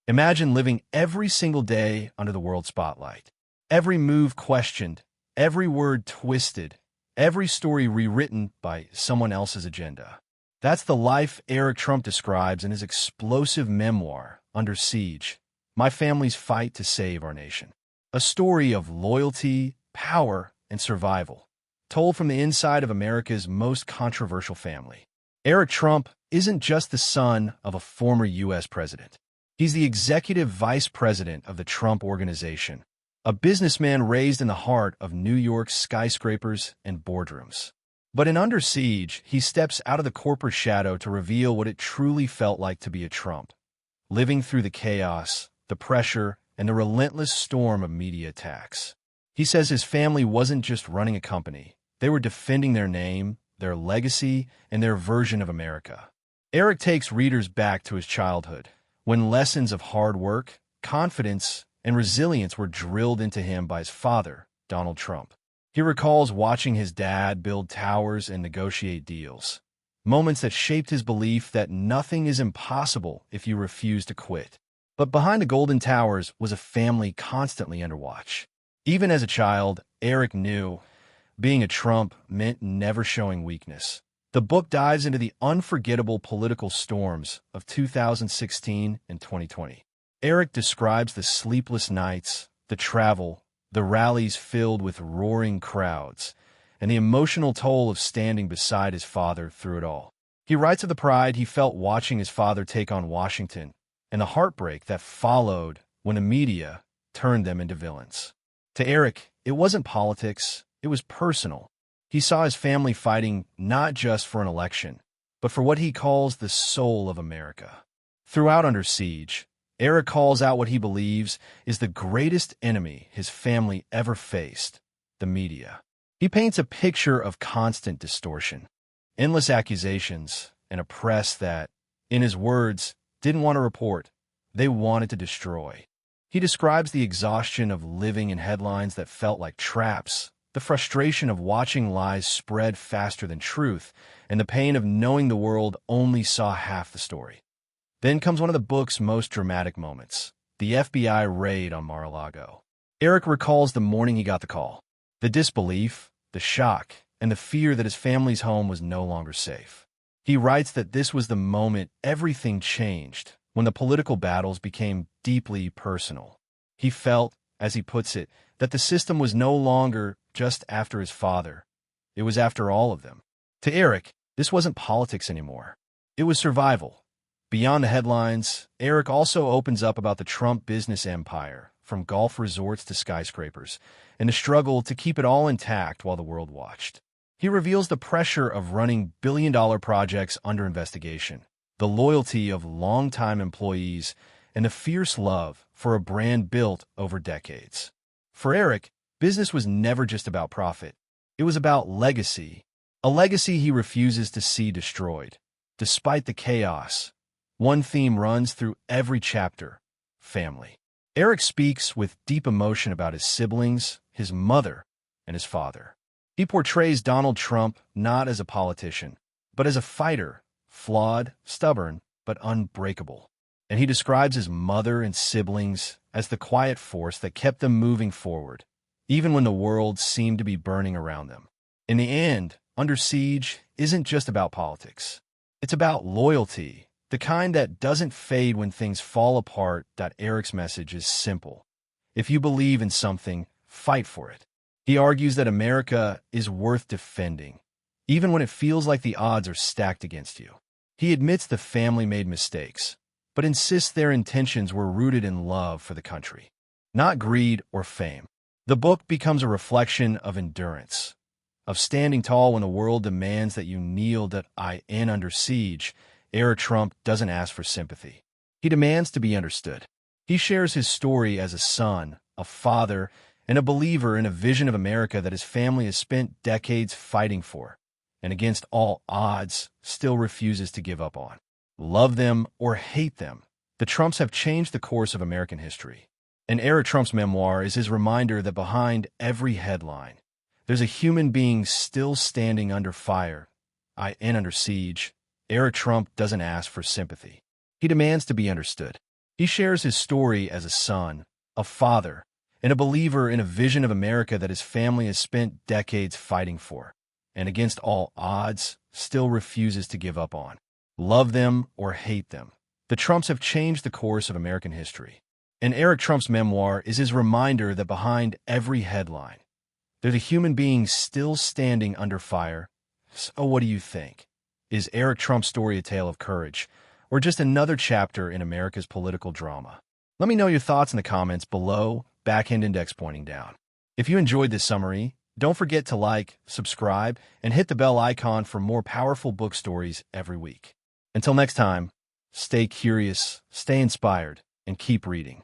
Imagine living every single day under the world spotlight. Every move questioned, every word twisted, every story rewritten by someone else's agenda. That's the life Eric Trump describes in his explosive memoir, Under Siege, My Family's Fight to Save Our Nation. A story of loyalty, power, and survival, told from the inside of America's most controversial family. Eric Trump isn't just the son of a former U.S. president. He's the executive vice president of the Trump Organization, a businessman raised in the heart of New York's skyscrapers and boardrooms. But in Under Siege, he steps out of the corporate shadow to reveal what it truly felt like to be a Trump, living through the chaos, the pressure, and the relentless storm of media attacks. He says his family wasn't just running a company. They were defending their name, their legacy, and their version of America. Eric takes readers back to his childhood, when lessons of hard work, confidence, and resilience were drilled into him by his father, Donald Trump. He recalls watching his dad build towers and negotiate deals, moments that shaped his belief that nothing is impossible if you refuse to quit. But behind the golden towers was a family constantly under watch. Even as a child, Eric knew being a Trump meant never showing weakness. The book dives into the unforgettable political storms of 2016 and 2020. Eric describes the sleepless nights, the travel, the rallies filled with roaring crowds, and the emotional toll of standing beside his father through it all. He writes of the pride he felt watching his father take on Washington, and the heartbreak that followed when the media turned them into villains. To Eric, it wasn't politics, it was personal. He saw his family fighting not just for an election, but for what he calls the soul of America. Throughout Under Siege, Eric calls out what he believes is the greatest enemy his family ever faced, the media. He paints a picture of constant distortion, endless accusations, and a press that, in his words, didn't want to report, they wanted to destroy. He describes the exhaustion of living in headlines that felt like traps, the frustration of watching lies spread faster than truth, and the pain of knowing the world only saw half the story. Then comes one of the book's most dramatic moments, the FBI raid on Mar-a-Lago. Eric recalls the morning he got the call, the disbelief, the shock, and the fear that his family's home was no longer safe. He writes that this was the moment everything changed, when the political battles became deeply personal. He felt, as he puts it, that the system was no longer just after his father. It was after all of them. To Eric, this wasn't politics anymore. It was survival. Beyond the headlines, Eric also opens up about the Trump business empire, from golf resorts to skyscrapers, and the struggle to keep it all intact while the world watched. He reveals the pressure of running billion-dollar projects under investigation, the loyalty of longtime employees, and the fierce love for a brand built over decades. For Eric, business was never just about profit. It was about legacy, a legacy he refuses to see destroyed. Despite the chaos, one theme runs through every chapter: family. Eric speaks with deep emotion about his siblings, his mother, and his father. He portrays Donald Trump not as a politician, but as a fighter, flawed, stubborn, but unbreakable. And he describes his mother and siblings as the quiet force that kept them moving forward, even when the world seemed to be burning around them. In the end, Under Siege isn't just about politics. It's about loyalty, the kind that doesn't fade when things fall apart. Eric's message is simple. If you believe in something, fight for it. He argues that America is worth defending, even when it feels like the odds are stacked against you. He admits the family made mistakes, but insists their intentions were rooted in love for the country, not greed or fame. The book becomes a reflection of endurance, of standing tall when the world demands that you kneel. In Under Siege, Eric Trump doesn't ask for sympathy. He demands to be understood. He shares his story as a son, a father, and a believer in a vision of America that his family has spent decades fighting for, and against all odds, still refuses to give up on. Love them or hate them, the Trumps have changed the course of American history. And Eric Trump's memoir is his reminder that behind every headline, there's a human being still standing under fire. In Under Siege, Eric Trump doesn't ask for sympathy. He demands to be understood. He shares his story as a son, a father, and a believer in a vision of America that his family has spent decades fighting for, and against all odds, still refuses to give up on. Love them or hate them, the Trumps have changed the course of American history. And Eric Trump's memoir is his reminder that behind every headline, there's a human being still standing under fire. So what do you think? Is Eric Trump's story a tale of courage, or just another chapter in America's political drama? Let me know your thoughts in the comments below, backhand index pointing down. If you enjoyed this summary, don't forget to like, subscribe, and hit the bell icon for more powerful book stories every week. Until next time, stay curious, stay inspired, and keep reading.